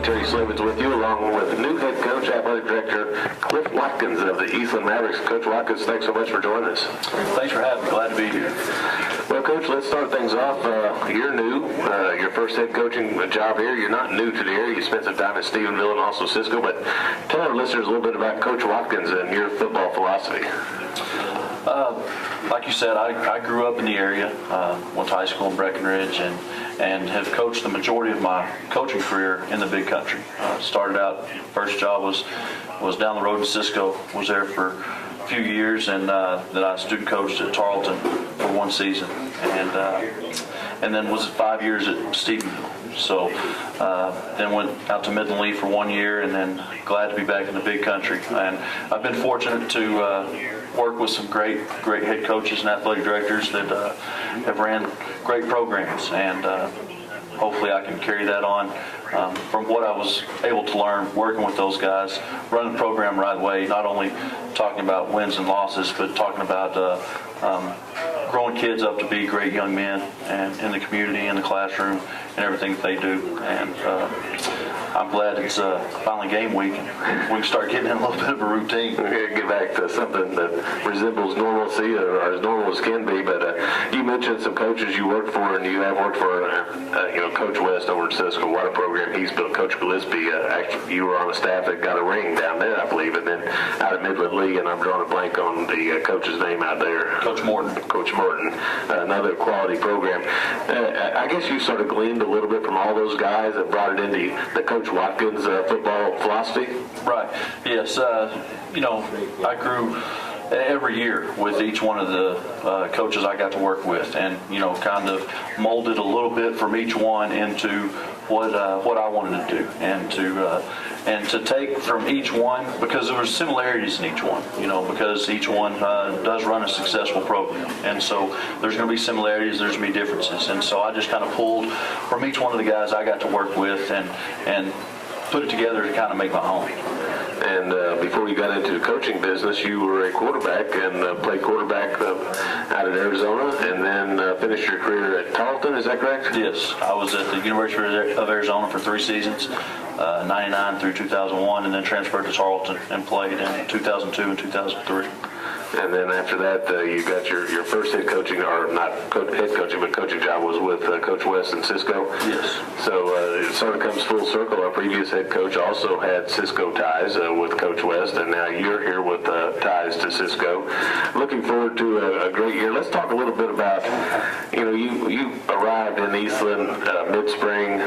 Terry Slavin's with you, along with new head coach, athletic director Cliff Watkins of the Eastland Mavericks. Coach Watkins, thanks so much for joining us. Thanks for having me. Glad to be here. Well, Coach, let's start things off. You're new. Your first head coaching job here. You're not new to the area. You spent some time at Stephenville and also Cisco. But tell our listeners a little bit about Coach Watkins and your football philosophy. Like you said, I grew up in the area, went to high school in Breckenridge, and have coached the majority of my coaching career in the big country. Started out, first job was down the road in Cisco, was there for a few years, and then I student coached at Tarleton for one season, and then was 5 years at Stephenville. So then went out to Midland Lee for 1 year, and then glad to be back in the big country. And I've been fortunate to work with some great head coaches and athletic directors that have ran great programs, and hopefully I can carry that on from what I was able to learn working with those guys, running the program right away, not only talking about wins and losses, but talking about growing kids up to be great young men and in the community, in the classroom, and everything that they do. And I'm glad it's finally game week and we can start getting in a little bit of a routine. We're going to get back to something that resembles normalcy, or as normal as can be. But you mentioned some coaches you worked for, and you have worked for, Coach West over at Cisco. What a program he's built. Coach Gillespie, actually, you were on the staff that got a ring down there, I believe, and then out of Midland League, and I'm drawing a blank on the coach's name out there. Coach Morton. Coach Morton, another quality program. I guess you sort of gleaned a little bit from all those guys that brought it into the Coach Watkins football philosophy. Right. Yes. I grew every year with each one of the coaches I got to work with, and kind of molded a little bit from each one into what I wanted to do, and to take from each one, because there were similarities in each one, because each one does run a successful program, and so there's going to be similarities, there's going to be differences, and so I just kind of pulled from each one of the guys I got to work with and put it together to kind of make my own. And before you got into the coaching business, you were a quarterback and played quarterback out in Arizona, and then finished your career at Tarleton. Is that correct? Yes, I was at the University of Arizona for 3 seasons, 99 through 2001, and then transferred to Tarleton and played in 2002 and 2003. And then after that, you got your first head coaching, or not head coaching, but coaching job was with Coach West in Cisco. Yes. So it sort of comes full circle. Our previous head coach also had Cisco ties with Coach West, and now you're here with ties to Cisco. Looking forward to a great year. Let's talk a little bit about, you arrived in Eastland mid-spring,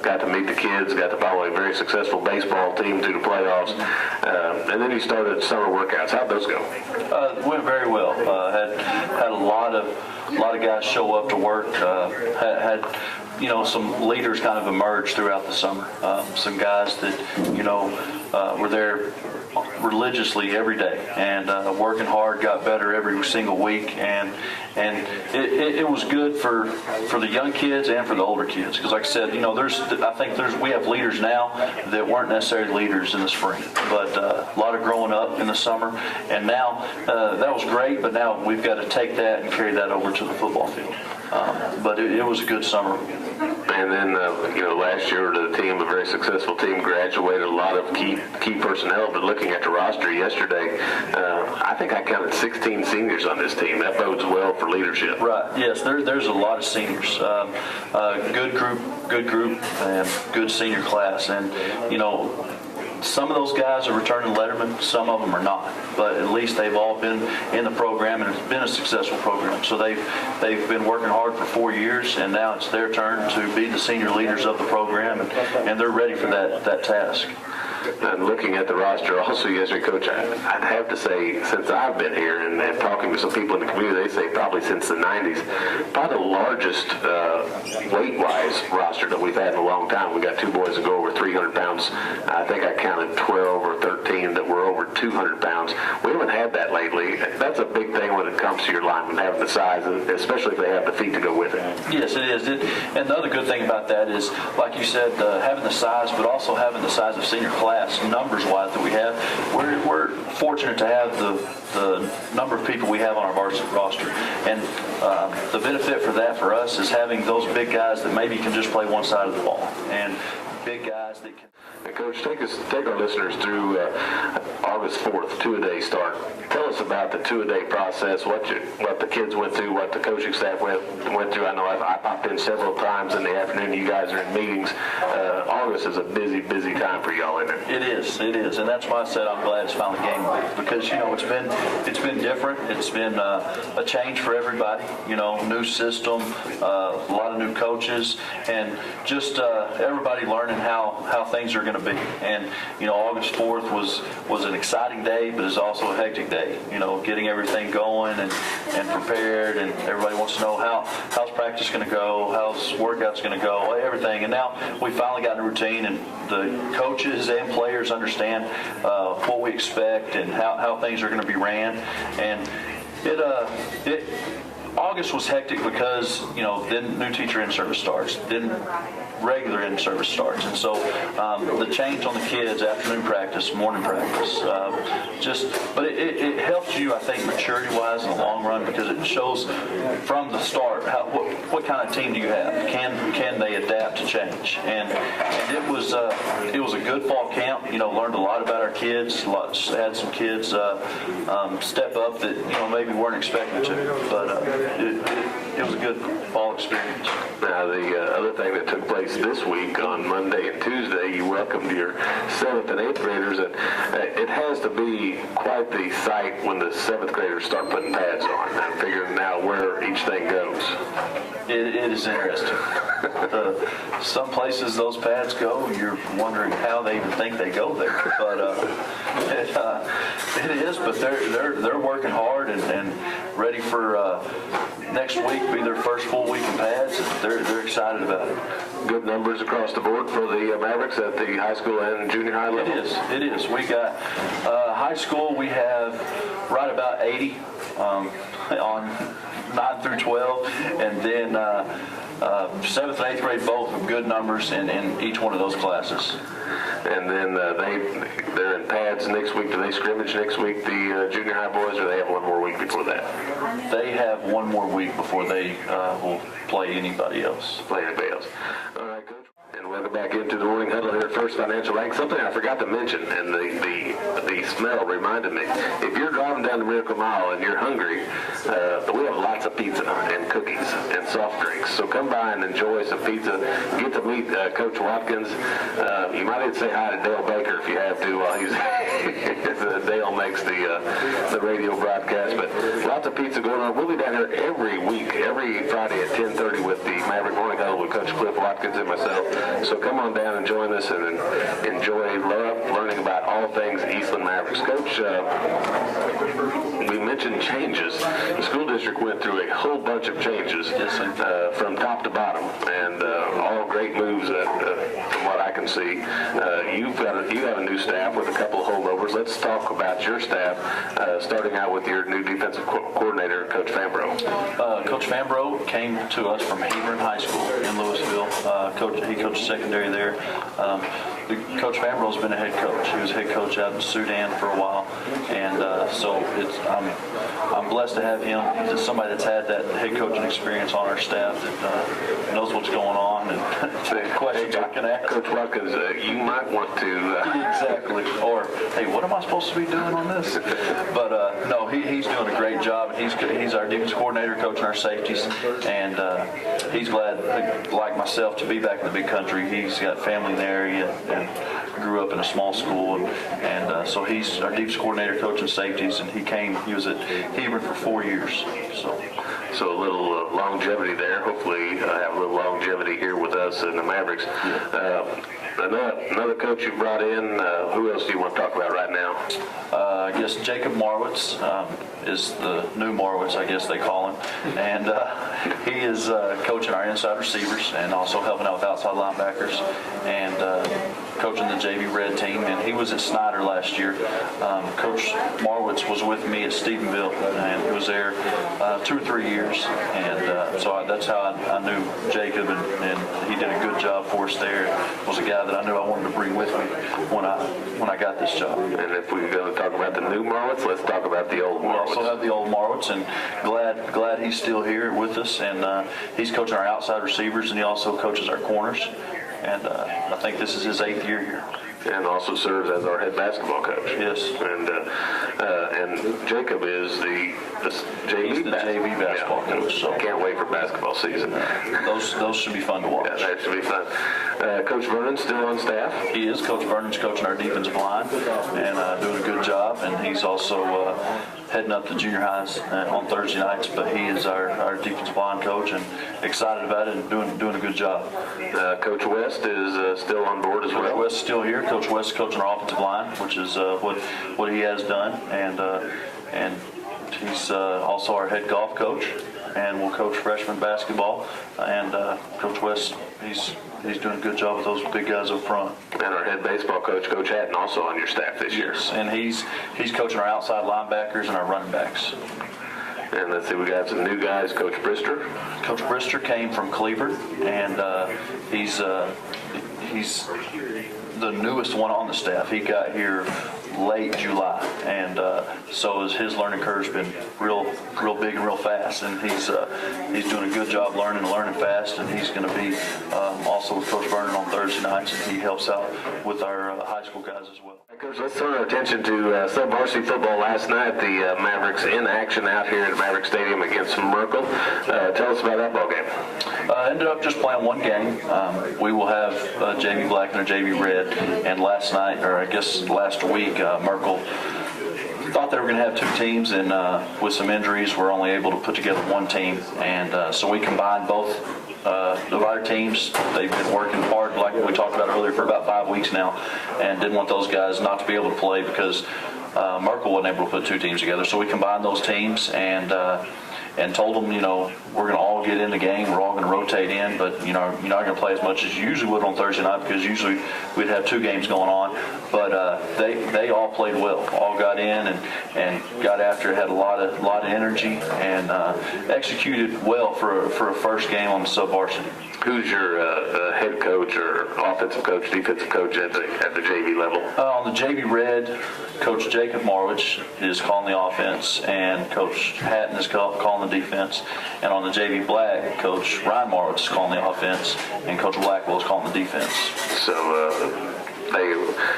got to meet the kids, got to follow a very successful baseball team to the playoffs, and then you started summer workouts. How'd those go? Went very well. Had a lot of guys show up to work. Had some leaders kind of emerge throughout the summer. Some guys that were there religiously every day and working hard, got better every single week, and it was good for the young kids and for the older kids, because like I said, we have leaders now that weren't necessarily leaders in the spring, but a lot of growing up in the summer, and now that was great, but now we've got to take that and carry that over to the football field. But it was a good summer. And then, last year the team, a very successful team, graduated a lot of key personnel. But looking at the roster yesterday, I think I counted 16 seniors on this team. That bodes well for leadership. Right. Yes. There's a lot of seniors. Good group, and good senior class. And some of those guys are returning lettermen, some of them are not, but at least they've all been in the program, and it's been a successful program. So they've been working hard for 4 years, and now it's their turn to be the senior leaders of the program, and they're ready for that task. And looking at the roster, also yesterday, Coach, I'd have to say, since I've been here and talking with some people in the community, they say probably since the 90s, probably the largest weight-wise roster that we've had in a long time. We got 2 boys that go over 300 pounds. I think I counted 12 or 13 that were over 200 pounds. We haven't had that lately. That's a big thing when it comes to your linemen, having the size, especially if they have the feet to go with it. Yes, it is. And the other good thing about that is, like you said, having the size, but also having the size of senior class, numbers-wise, that we have. We're fortunate to have the number of people we have on our varsity roster, and the benefit for that for us is having those big guys that maybe can just play one side of the ball, and big guys that can And Coach, take our listeners through August 4th, two-a-day start. Tell us about the two-a-day process, what the kids went through, what the coaching staff went through. I know I popped in several times in the afternoon. You guys are in meetings. August is a busy, busy time for y'all, isn't it? It is, and that's why I said I'm glad it's finally game week, because it's been different. It's been a change for everybody. New system, a lot of new coaches, and just everybody learning how things are going to be. And August 4th was an exciting day, but it's also a hectic day. Getting everything going and prepared, and everybody wants to know how's practice going to go, how's workouts going to go, everything. And now we finally got in a routine, and the coaches and players understand what we expect and how things are going to be ran. And August was hectic because then new teacher in-service starts, then regular in-service starts, and so the change on the kids, afternoon practice, morning practice, but it helps you, I think, maturity-wise in the long run, because it shows from the start what kind of team do you have? Can they adapt to change? And it was a good fall camp. Learned a lot about our kids. Had some kids step up that maybe weren't expecting to, but it was a good fall experience. Now, the other thing that took place this week on Monday and Tuesday, you welcomed your 7th and 8th graders, and it has to be quite the sight when the 7th graders start putting pads on and figuring out where each thing goes. It is interesting. Some places those pads go, you're wondering how they even think they go there. But it is. But they're working hard and ready for next week be their first full week in pads. They're excited about it. Good numbers across the board for the Mavericks at the high school and junior high level. It is. We got high school. We have right about 80 on 9 through 12, and then 7th and 8th grade both with good numbers in each one of those classes. And then they're in pads next week. Do they scrimmage next week, the junior high boys, or they have one more week before that? They have one more week before they will play anybody else. All right, Coach. And welcome back into the morning huddle here at First Financial Bank. Something I forgot to mention, and the smell reminded me. If you're driving down the Miracle Mile and you're hungry, we have lots of pizza and cookies and soft drinks. So come by and enjoy some pizza. Get to meet Coach Watkins. You might even say hi to Dale Baker if you have to while he's Dale makes the radio broadcast. But lots of pizza going on. We'll be down here every week, every Friday at 10:30 with the Maverick Morning Huddle with Coach Cliff Watkins and myself. So come on down and join us and enjoy learning about all things Eastland Mavericks. Coach, we mentioned changes. The school district went through a whole bunch of changes from top to bottom, and all great moves from what I can see. You have a new staff with a couple of holdovers. Let's talk about your staff, starting out with your new defensive coordinator, Coach Fambro. Coach Fambro came to us from Hebron High School in Louisville. He coached secondary there. Coach Fambro's been a head coach. He was head coach out in Sudan for a while, and so I'm blessed to have him. He's somebody that's had that head coaching experience on our staff that knows what's going on and the questions I can ask. Coach Watkins, you might want to... Exactly. Or, hey, what am I supposed to be doing on this? But no, he's doing a great job. He's our defense coordinator, coaching our safeties, and he's glad, like myself, to be back in the big country. He's got family in the area and grew up in a small school, and so he's our defense coordinator, coaching safeties, and he was at Hebron for 4 years. So a little longevity there. Hopefully have a little longevity here with us in the Mavericks. Another coach you brought in, who else do you want to talk about right now? I guess Jacob Marwitz is the new Marwitz, I guess they call him. And he is coaching our inside receivers and also helping out with outside linebackers and coaching the JV Red team. And he was at Snyder last year. Coach Marwitz was with me at Stephenville, and he was there 2 or 3 years. And so that's how I knew Jacob, and he did a good job for us there. Was a guy that I knew I wanted to bring with me when I got this job. And if we're going to talk about the new Marwitz, let's talk about the old Marwitz. We also have the old Marwitz, and glad he's still here with us. And he's coaching our outside receivers, and he also coaches our corners. And I think this is his 8th year here. And also serves as our head basketball coach. Yes. And Jacob is the JV basketball coach. So can't wait for basketball season. Those should be fun to watch. Yeah, that should be fun. Coach Brundin still on staff? He is. Coach Brundin's coaching our defensive line and doing a good job. And he's also heading up the junior highs on Thursday nights. But he is our defensive line coach and excited about it and doing a good job. Coach West is still on board as well. Coach West is still here. Coach West is coaching our offensive line, which is what he has done, and he's also our head golf coach, and will coach freshman basketball. And Coach West, he's doing a good job with those big guys up front. And our head baseball coach, Coach Hatton, also on your staff this year. Yes, and he's coaching our outside linebackers and our running backs. And let's see, we got some new guys. Coach Brister. Coach Brister came from Cleveland, and he's the newest one on the staff. He got here late July, and so his learning curve's been real big and real fast. And he's doing a good job learning fast. And he's going to be also with Coach Brundin on Thursday nights, and he helps out with our high school guys as well. Coach, let's turn our attention to sub-varsity football last night. The Mavericks in action out here at Maverick Stadium against Merkel. Tell us about that ball game. Ended up just playing one game. We will have JV Black and a JV Red. And last night, or I guess last week, Merkel thought they were going to have two teams, and with some injuries, we're only able to put together one team. And so we combined both of our teams. They've been working hard, like we talked about earlier, for about 5 weeks now, and didn't want those guys not to be able to play because Merkel wasn't able to put two teams together. So we combined those teams and told them, we're going to all get in the game. We're all going to rotate in, but, you're not going to play as much as you usually would on Thursday night because usually we'd have two games going on. But they all played well, all got in and got after it, had a lot of energy, and executed well for a first game on the sub-varsity. Who's your head coach or offensive coach, defensive coach at the JV level? On the JV Red, Coach Jacob Marwich is calling the offense, and Coach Hatton is calling the defense. And on the JV Black, Coach Ryan Marwich is calling the offense, and Coach Blackwell is calling the defense. So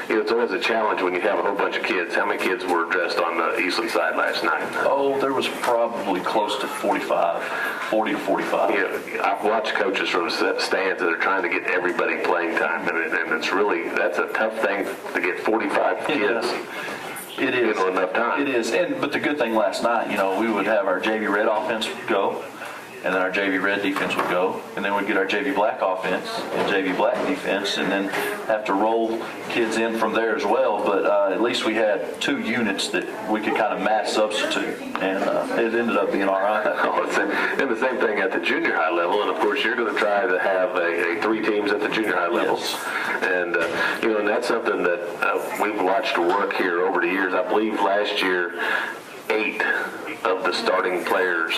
it's always a challenge when you have a whole bunch of kids. How many kids were dressed on the Eastland side last night? Oh, there was probably close to 40 to 45. Yeah, I've watched coaches from stands that are trying to get everybody playing time, and that's a tough thing to get 45 kids. It is. Enough time. It is. But the good thing last night, we would have our JV Red offense go, and then our JV Red defense would go, and then we'd get our JV Black offense and JV Black defense, and then have to roll kids in from there as well. But at least we had two units that we could kind of mass substitute, and it ended up being all right. And the same thing at the junior high level, and of course you're going to try to have three teams at the junior high level. Yes. And and that's something that we've watched work here over the years. I believe last year 8 of the starting players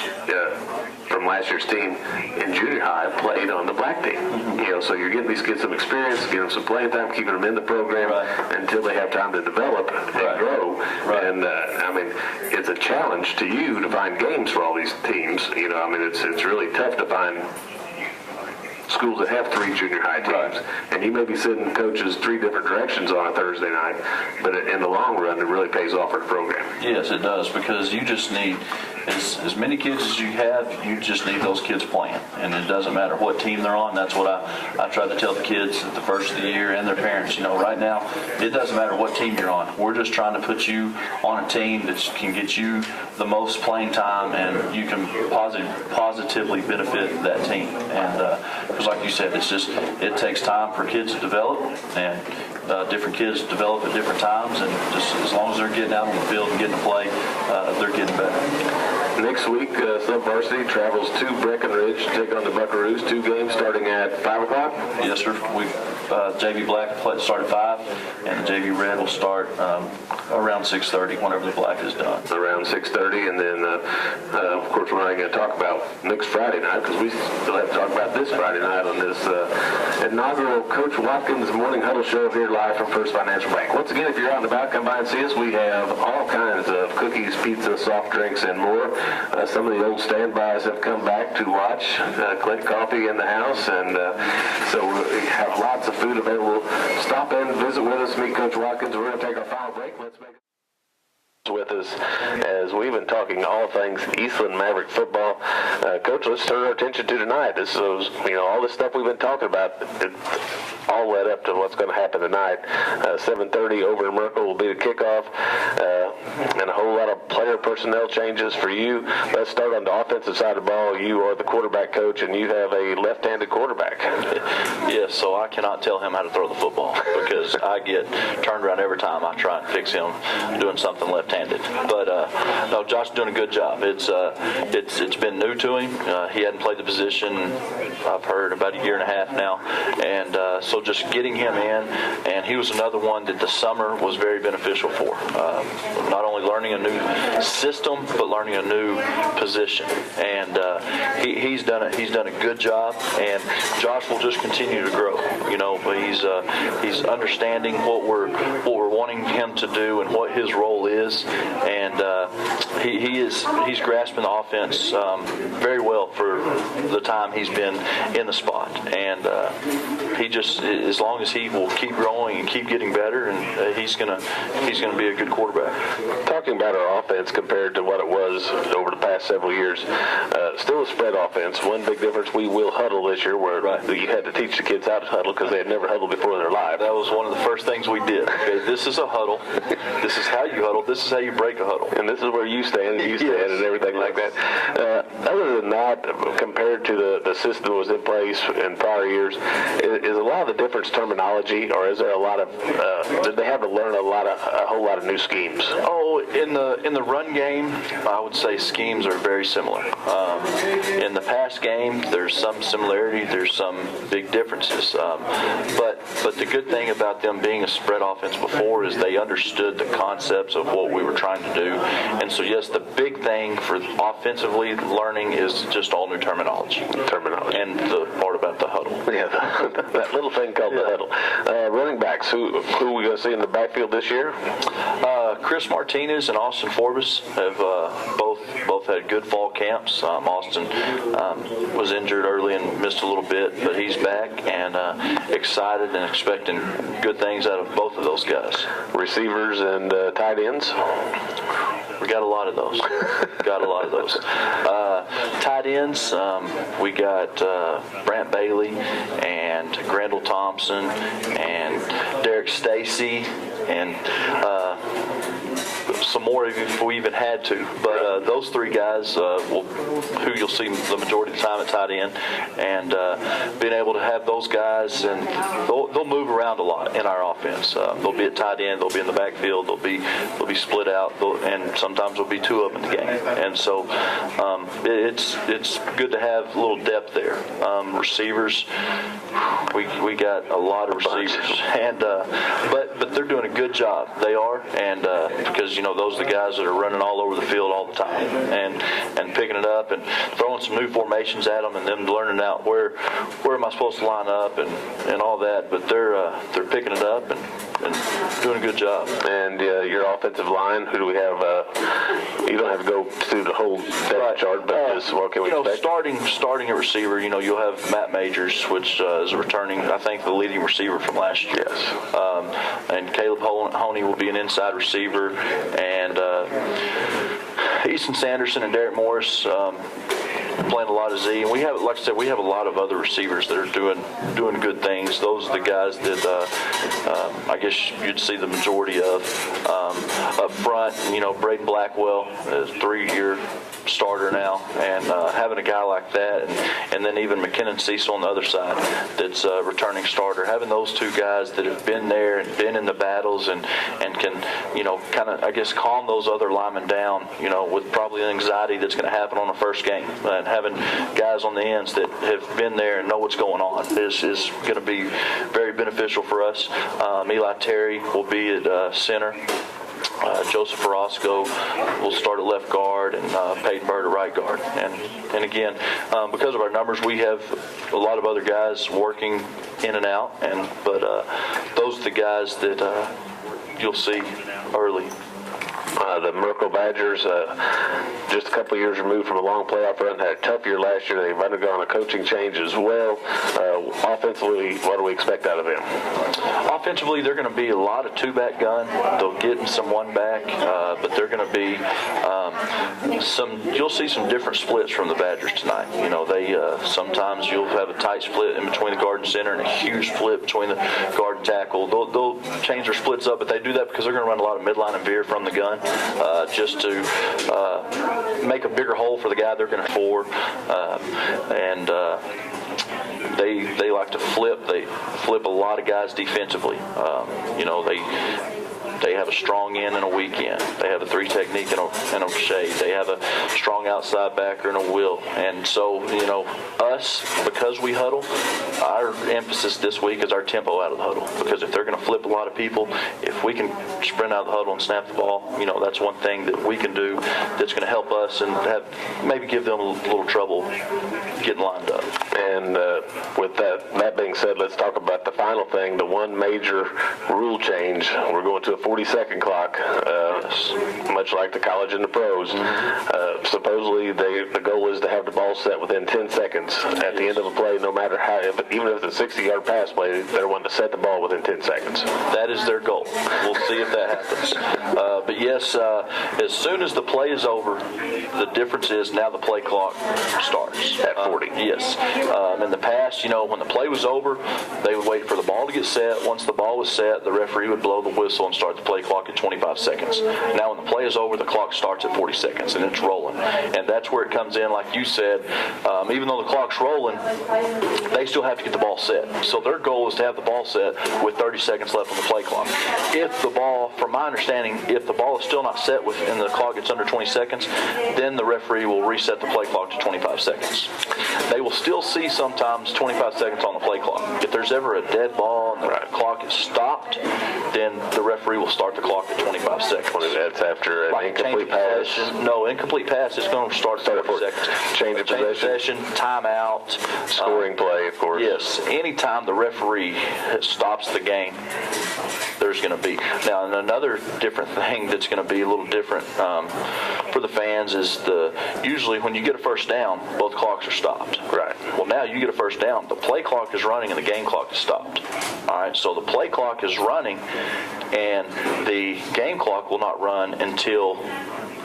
from last year's team in junior high played on the black team. Mm-hmm. So you're getting these kids some experience, getting them some playing time, keeping them in the program until they have time to develop and grow. Right. And it's a challenge to you to find games for all these teams. It's really tough to find schools that have 3 junior high teams, and you may be sending coaches 3 different directions on a Thursday night, but in the long run, it really pays off for the program. Yes, it does, because you just need as many kids as you have. You just need those kids playing, and it doesn't matter what team they're on. That's what I try to tell the kids at the first of the year and their parents. Right now, it doesn't matter what team you're on. We're just trying to put you on a team that can get you the most playing time, and you can positively benefit that team. And because like you said, it takes time for kids to develop, and different kids develop at different times, and just as long as they're getting out on the field and getting to play, they're getting better. Next week, sub-varsity travels to Breckenridge to take on the Buckaroos. 2 games starting at 5 o'clock? Yes, sir. JV Black start at 5, and the JV Red will start around 6:30 whenever the Black is done. Around 6:30, and then, of course, we're not going to talk about next Friday night because we still have to talk about this Friday night on this inaugural Coach Watkins Morning Huddle show here live from First Financial Bank. Once again, if you're out and about, come by and see us. We have all kinds of cookies, pizza, soft drinks, and more. Some of the old standbys have come back to watch. Clint Coffee in the house, and so we have lots of of food available. Stop in, visit with us, meet Coach Watkins. We're going to take our final break. Let's make with us as we've been talking all things Eastland Maverick football. Coach, let's turn our attention to tonight. This is, all this stuff we've been talking about, it all led up to what's going to happen tonight. 7:30 over in Merkel will be the kickoff, and a whole lot of player personnel changes for you. Let's start on the offensive side of the ball. You are the quarterback coach, and you have a left-handed quarterback. Yes, so I cannot tell him how to throw the football because I get turned around every time I try and fix him doing something left-handed. But no, Josh is doing a good job. It's been new to him. He hadn't played the position, I've heard, about a year and a half now, and so just getting him in, and he was another one that the summer was very beneficial for. Not only learning a new system, but learning a new position, and he's done a good job. And Josh will just continue to grow. But he's understanding what we're wanting him to do and what his role is, and he's grasping the offense very well for the time he's been in the spot. And he just, as long as he will keep growing and keep getting better, and he's gonna be a good quarterback. Talking about our offense compared to what it was over the past several years, still a spread offense. One big difference: we will huddle this year, where you had to teach the kids how to huddle because they had never huddled before in their life. That was one of the first things we did. Okay, this is a huddle. This is how you huddle. This is how you break a huddle. And this is where you stand and you stand and everything like that. Other than that, compared to the system that was in place in prior years, is a lot of the difference terminology, or is there a lot of did they have to learn a whole lot of new schemes? Oh, in the run game, I would say schemes are very similar. In the pass game, there's some similarity. There's some big differences. But the good thing about them being a spread offense before is they understood the concepts of what we were trying to do. And so, yes, the big thing for offensively learning is just all new terminology. And the part about the huddle. Yeah, that little thing called the huddle. Running backs, who are we going to see in the backfield this year? Chris Martinez and Austin Forbes have both had good fall camps. Austin was injured early and missed a little bit, but he's back and excited and expecting good things out of both of those guys. Receivers and tight ends? We got a lot of those. Tight ends, we got Brant Bailey and Grendel Thompson and Derek Stacy and some more if we even had to. But those three guys who you'll see the majority of the time at tight end, and being able to have those guys, and they'll move around a lot in our offense. They'll be at tight end, they'll be in the backfield, they'll be split out, and sometimes there'll be two of them in the game. And so it's good to have a little depth there. Receivers, we got a lot of receivers, and but they're doing a good job. They are, and because those are the guys that are running all over the field all the time and picking it up and throwing some new formations at them, and them learning out where am I supposed to line up and all that. But they're picking it up and doing a good job. And your offensive line, who do we have? You don't have to go through the whole depth chart, but just what can we expect? Starting at receiver, you'll have Matt Majors, which is returning, I think, the leading receiver from last year. Yes. And Caleb Honey will be an inside receiver, and Easton Sanderson and Derek Morris playing a lot of Z. And we have, like I said, we have a lot of other receivers that are doing good things. Those are the guys that I guess you'd see the majority of. Up front, Braden Blackwell is a 3-year starter now, and having a guy like that, and then even McKinnon Cecil on the other side that's a returning starter, having those two guys that have been there and been in the battles and can kind of, I guess, calm those other linemen down, with probably the anxiety that's going to happen on the first game, and having guys on the ends that have been there and know what's going on is going to be very beneficial for us. Eli Terry will be at center. Joseph Orozco will start at left guard, and Peyton Bird at right guard. And again, because of our numbers, we have a lot of other guys working in and out, but those are the guys that you'll see early. The Merkle Badgers, just a couple of years removed from a long playoff run, had a tough year last year. They've undergone a coaching change as well. Offensively, what do we expect out of them? Offensively, they're going to be a lot of two-back gun. They'll get some one-back, but they're going to be you'll see some different splits from the Badgers tonight. You know, they sometimes you'll have a tight split in between the guard and center and a huge split between the guard and tackle. They'll change their splits up, but they do that because they're going to run a lot of midline and veer from the gun just to make a bigger hole for the guy they're going to forward. They like to flip. They flip a lot of guys defensively. You know, they have a strong end and a weak end. They have a three technique and a shade. They have a strong outside backer and a will. And so, you know, us, because we huddle, our emphasis this week is our tempo out of the huddle. Because if they're going to flip a lot of people, if we can sprint out of the huddle and snap the ball, you know, that's one thing that we can do that's going to help us and maybe give them a little trouble getting lined up. And with that being said, let's talk about the final thing, the one major rule change. We're going to a 40-second clock, much like the college and the pros. Supposedly, the goal is to have the ball set within 10 seconds at the end of a play, no matter how, even if it's a 60-yard pass play, they're wanting to set the ball within 10 seconds. That is their goal. We'll see if that happens. But yes, as soon as the play is over, the difference is now the play clock starts. At 40. Yes. In the past, you know, when the play was over, they would wait for the ball to get set. Once the ball was set, the referee would blow the whistle and start the play clock at 25 seconds. Now, when the play is over, the clock starts at 40 seconds, and it's rolling. And that's where it comes in, like you said. Even though the clock's rolling, they still have to get the ball set. So their goal is to have the ball set with 30 seconds left on the play clock. If the ball, from my understanding, if the ball is still not set and the clock gets under 20 seconds, then the referee will reset the play clock to 25 seconds. They will still see sometimes 25 seconds on the play clock. If there's ever a dead ball and the clock is stopped, then the referee will start the clock at 25 seconds. That's after an incomplete pass? No, incomplete pass is going to start at 30 seconds. Change of possession, timeout. Scoring play, of course. Yes, anytime the referee stops the game, there's going to be. Now, and another different thing that's going to be a little different for the fans is usually when you get a first down, both clocks are stopped. Right. Well, now you get a first down. The play clock is running and the game clock is stopped. All right, so the play clock is running and the game clock will not run until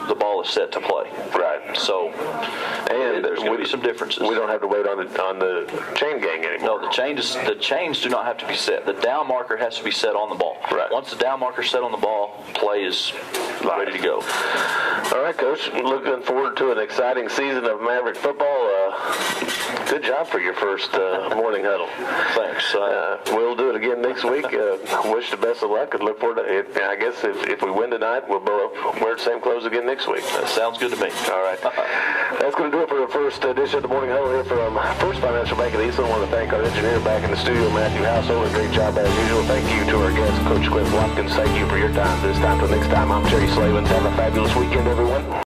the ball is set to play. Right. So, and there's going to be some differences. We don't have to wait on the chain gang anymore. No, the chains do not have to be set. The down marker has to be set on the ball. Right. Once the down marker is set on the ball, play is ready to go. All right, Coach. Looking forward to an exciting season of Maverick football. Good job for your first morning huddle. Thanks. We'll do it again next week. Wish the best of luck and look forward to it. I guess if we win tonight, we'll both wear the same clothes again next week. That sounds good to me. All right. That's going to do it for the first edition of the Morning Huddle here from First Financial Bank of Eastland. I want to thank our engineer back in the studio, Matthew Household. Great job as usual. Thank you to our guest, Coach Cliff Watkins. Thank you for your time this time. Till next time, I'm Jerry Slavens. Have a fabulous weekend, everyone.